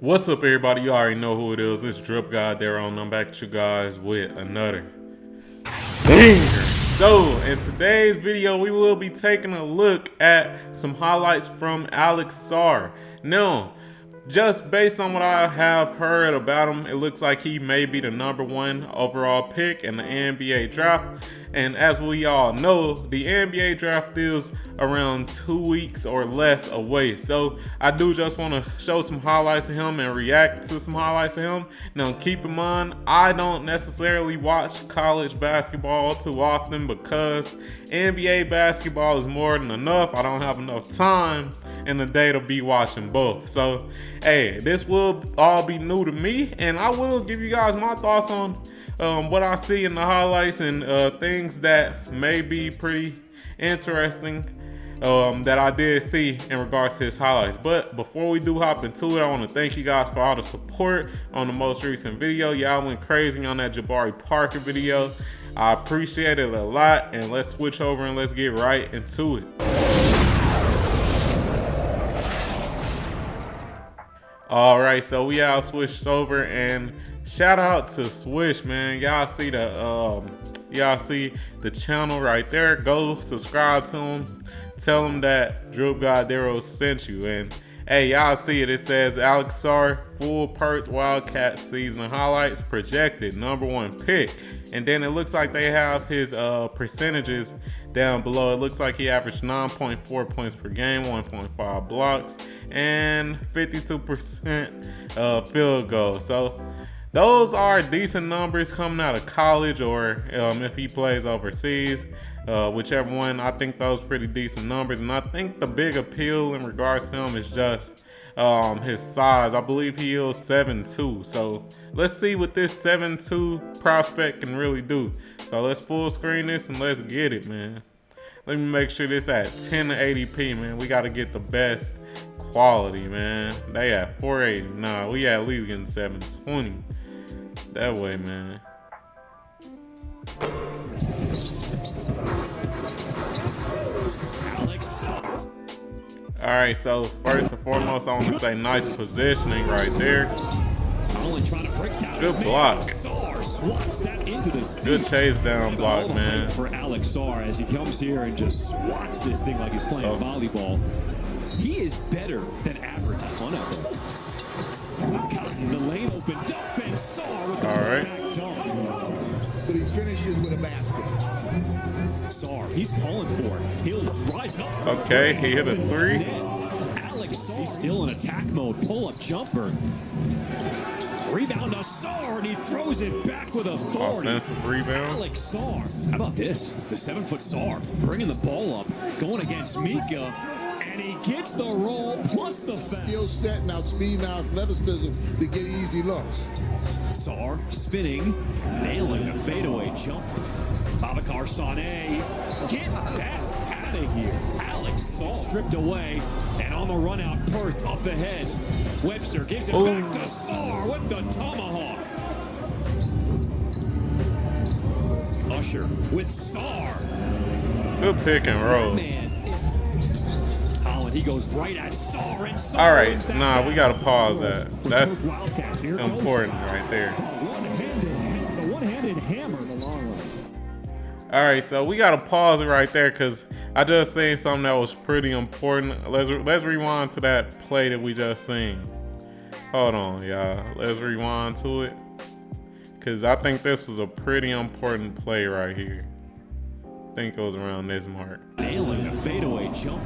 What's up, everybody? You already know who it is. It's Drip God there on. I'm back at you guys with another banger. So, in today's video, we will be taking a look at some highlights from Alex Sarr. Now, just based on what I have heard about him, it looks like he may be the #1 overall pick in the NBA draft. And as we all know, the NBA draft is around 2 weeks or less away. So I do just want to show some highlights of him and react to some highlights of him. Now keep in mind, I don't necessarily watch college basketball too often because NBA basketball is more than enough. I don't have enough time in the day to be watching both. So, hey, this will all be new to me, and I will give you guys my thoughts on what I see in the highlights and things that may be pretty interesting that I did see in regards to his highlights. But before we do hop into it, I want to thank you guys for all the support on the most recent video. Y'all went crazy on that Jabari Parker video. I appreciate it a lot, and let's switch over and let's get right into it. All right, so we all switched over, and shout out to Swish, man. Y'all see the channel right there. Go subscribe to him. Tell him that Drip God Darrow sent you. And hey, y'all see it. It says Alex Sarr full perked Wildcat season highlights projected #1 pick. And then it looks like they have his percentages down below. It looks like he averaged 9.4 points per game, 1.5 blocks, and 52% field goal. So those are decent numbers coming out of college, or if he plays overseas, whichever one. I think those pretty decent numbers, and I think the big appeal in regards to him is just his size. I believe he is 7'2", so let's see what this 7'2" prospect can really do. So let's full screen this and let's get it, man. Let me make sure this at 1080p, man. We got to get the best quality, man. They at 480. Nah, we at least getting 720. That way, man. All right, so first and foremost, I want to say nice positioning right there. Good block. Good chase down block, man. For Alex Sarr as he comes here and just swats this thing like he's playing volleyball. He is better than average. Cutting the lane opened up, and Sarr with the back dunk. But he finishes with a basket. Sarr, he's calling for it. He'll rise up. Okay, he hit a 3. Alex Sarr, he's still in attack mode. Pull-up jumper. Rebound to Sarr, and he throws it back with authority. Offensive rebound. Alex Sarr. How about this? The 7-foot Sarr bringing the ball up, going against Mika, and he gets the roll plus the foul. Skill set, now speed, now athleticism to get easy looks. Sarr spinning, nailing a fadeaway jump. Babacar Sane, get that out of here. Alex Sarr stripped away, and on the run out, Perth up ahead. Webster gives it back to Sarr with the tomahawk. Usher with Sarr. Good pick and roll. He goes right at Sarr, and Sarr. All right, nah, we gotta pause that. That's important right there. The one-handed hammer in the long run. All right, so we gotta pause it right there because I just seen something that was pretty important. Let's rewind to that play that we just seen. Hold on, y'all. Let's rewind to it because I think this was a pretty important play right here. I think it was around this mark. Nailing a fadeaway jump.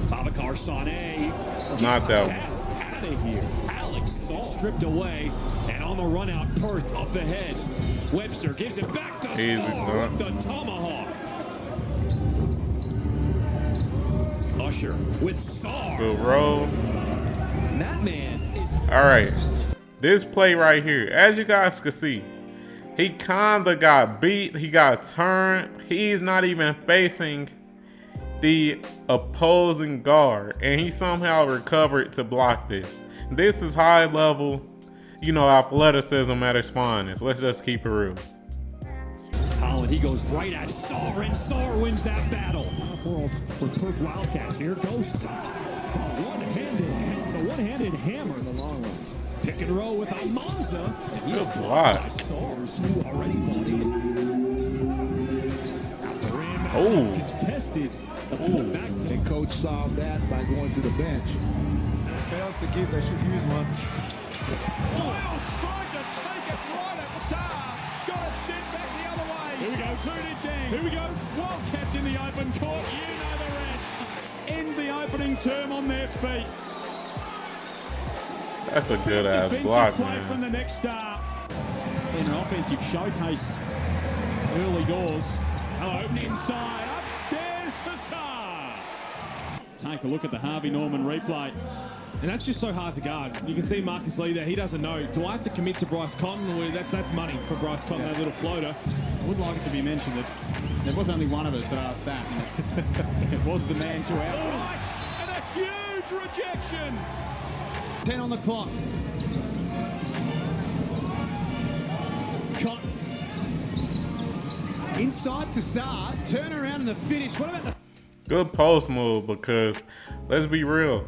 Babacar Sane. Not that one. Out of here. Alex Sarr stripped away, and on the run out, Perth up ahead. Webster gives it back to Sarr with the tomahawk. Usher with Sarr. Good roll. That man is. All right, this play right here, as you guys can see, he kinda got beat. He got turned. He's not even facing the opposing guard, and he somehow recovered to block this. This is high level, athleticism at its finest. Let's just keep it real. Holland, he goes right at Sarr, and Sarr wins that battle. For Perth Wildcats, here goes the one-handed hammer in the long run. Pick and roll with Almanza. And he is Good blocked block. by Sarr, who already bodied. Out the rim. Oh. Contested. Back. And coach solved that by going to the bench. Fails to give, they should use one. Oh, tried to take it right at Sarr. Got it sent back the other way. Here we go. Turned it down. Here we go. Wildcats in the open court. You know the rest. End the opening term on their feet. That's a good ass Defensive block, play from the man. next start. In an offensive showcase early doors. Now open inside. Upstairs to Sarr. Take a look at the Harvey Norman replay. And that's just so hard to guard. You can see Marcus Lee there. He doesn't know. Do I have to commit to Bryce Cotton? Or that's money for Bryce Cotton, that little floater. I would like it to be mentioned that there was only one of us that asked that. And it was the man to our Right, and a huge rejection. 10 on the clock. Cotton. Inside to Sarr. Turn around in the finish. What about the... Good post move because let's be real.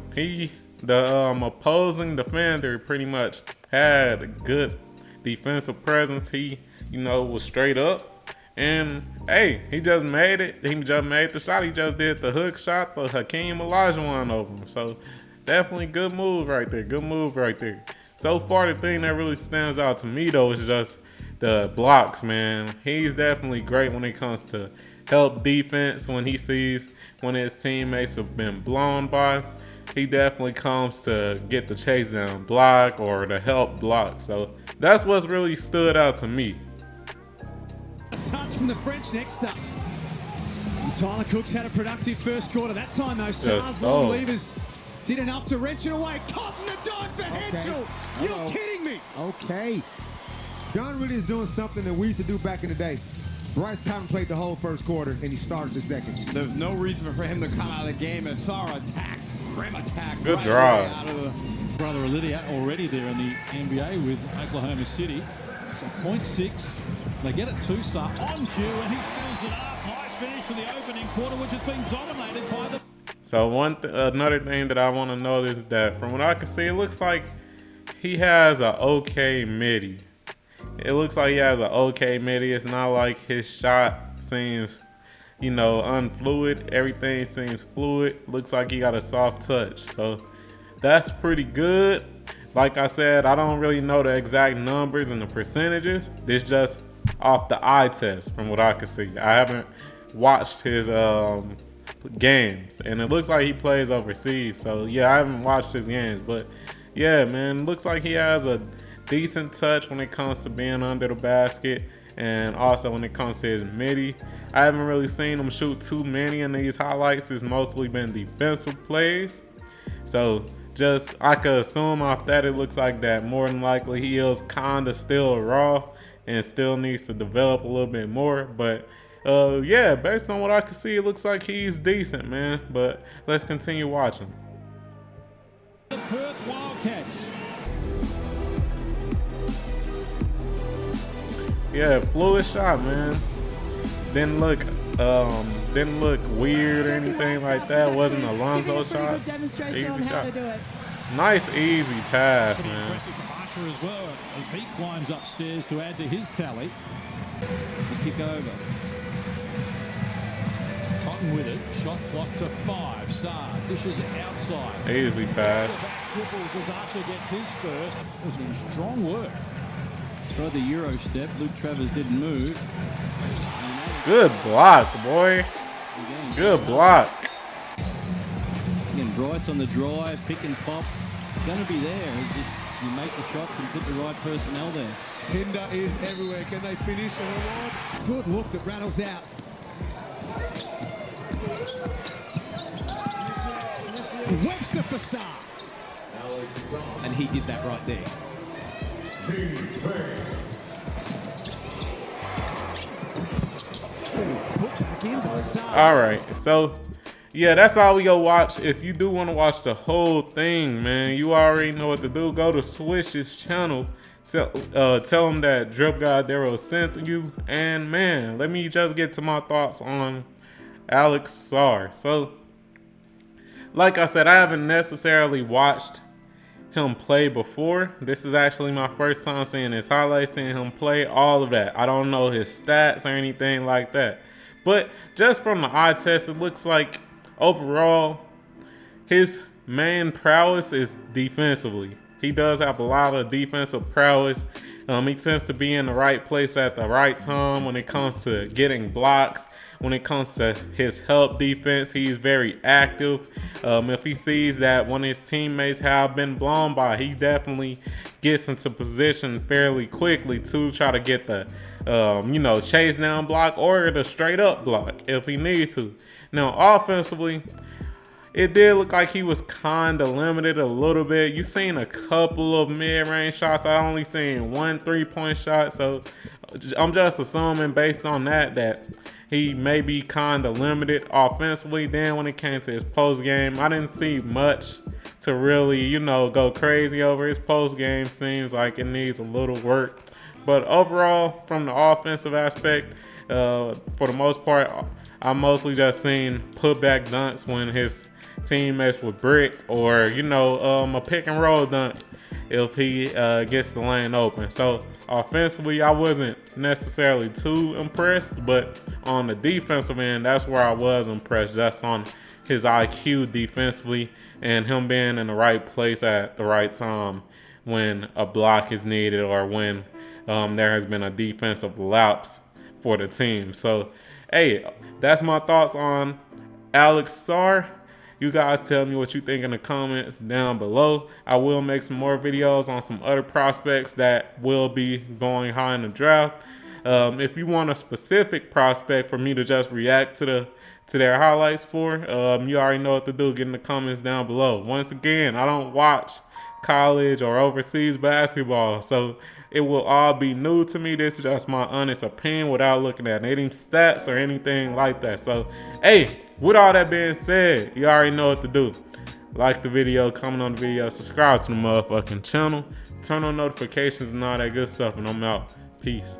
The opposing defender pretty much had a good defensive presence. He, was straight up. And hey, he just made it. He just made the shot. He just did the hook shot, the Hakeem Olajuwon over him. So definitely good move right there. Good move right there. So far, the thing that really stands out to me though is just the blocks, man. He's definitely great when it comes to help defense. When he sees when his teammates have been blown by, he definitely comes to get the chase down block or to help block. So that's what's really stood out to me. A touch from the French next up. And Tyler Cook's had a productive first quarter. That time, though, Sarr's long levers did enough to wrench it away. Cotton the dive for Hensel. You're kidding me. Okay. John really is doing something that we used to do back in the day. Bryce Cotton played the whole first quarter, and he started the second. There's no reason for him to come out of the game as Sarr attacks. Rim attack. Good drive. Brother Olivia already there in the NBA with Oklahoma City. So 0.6. They get it to Sarr on cue, and he fills it up. Nice finish for the opening quarter, which has been dominated by the... So another thing that I want to notice is that from what I can see, it looks like he has an okay midi. It looks like he has an okay midi. It's not like his shot seems, unfluid. Everything seems fluid. Looks like he got a soft touch. So that's pretty good. Like I said, I don't really know the exact numbers and the percentages. This just off the eye test from what I can see. I haven't watched his games, and it looks like he plays overseas. So yeah, I haven't watched his games, but yeah, man, looks like he has a decent touch when it comes to being under the basket, and also when it comes to his midi. I haven't really seen him shoot too many in these highlights. It's mostly been defensive plays. So just, I could assume off that it looks like that more than likely he is kind of still raw and still needs to develop a little bit more. But yeah, based on what I can see, it looks like he's decent, man. But let's continue watching. The Perth Wildcats. Yeah, fluid shot, man. Didn't look weird or anything like that. Wasn't a Alonzo shot. Easy shot. Nice easy pass, man. Impressive for Archer as well as he climbs upstairs to add to his tally. The kick over. Cotton with it. Shot clock to 5. Sarr dishes outside. Easy pass. Triples as Archer gets his first. It was strong work. Tried the Euro step. Luke Travers didn't move. Good block, boy. Good block. Again, Bryce on the drive, pick and pop. Going to be there. It's just you make the shots and put the right personnel there. Hinder is everywhere. Can they finish an award? Good look that rattles out. Webster for Sarr. And he did that right there. All right, so yeah, that's all we go watch. If you do want to watch the whole thing, man, you already know what to do. Go to Swish's channel. Tell him that Drip God Darrow sent you. And man, let me just get to my thoughts on Alex Sarr. So, like I said, I haven't necessarily watched him play before. This is actually my first time seeing his highlights, seeing him play, all of that. I don't know his stats or anything like that. But just from the eye test, it looks like overall his main prowess is defensively. He does have a lot of defensive prowess. He tends to be in the right place at the right time when it comes to getting blocks. When it comes to his help defense, he's very active. If he sees that one of his teammates have been blown by, he definitely gets into position fairly quickly to try to get the, chase down block or the straight up block if he needs to. Now, offensively, it did look like he was kind of limited a little bit. You seen a couple of mid-range shots. I only seen one 3-point shot, so I'm just assuming based on that he may be kind of limited offensively. Then when it came to his post game, I didn't see much to really, go crazy over. His post game seems like it needs a little work. But overall, from the offensive aspect, for the most part, I mostly just seen putback dunks when his teammates with brick, or a pick and roll dunk if he gets the lane open. So offensively, I wasn't necessarily too impressed, but on the defensive end, that's where I was impressed. That's on his IQ defensively and him being in the right place at the right time when a block is needed or when there has been a defensive lapse for the team. So hey, that's my thoughts on Alex Sarr. You guys tell me what you think in the comments down below. I will make some more videos on some other prospects that will be going high in the draft. If you want a specific prospect for me to just react to their highlights for, you already know what to do. Get in the comments down below. Once again, I don't watch college or overseas basketball, so it will all be new to me. This is just my honest opinion without looking at any stats or anything like that. So, hey, with all that being said, you already know what to do. Like the video, comment on the video, subscribe to the motherfucking channel, turn on notifications and all that good stuff, and I'm out. Peace.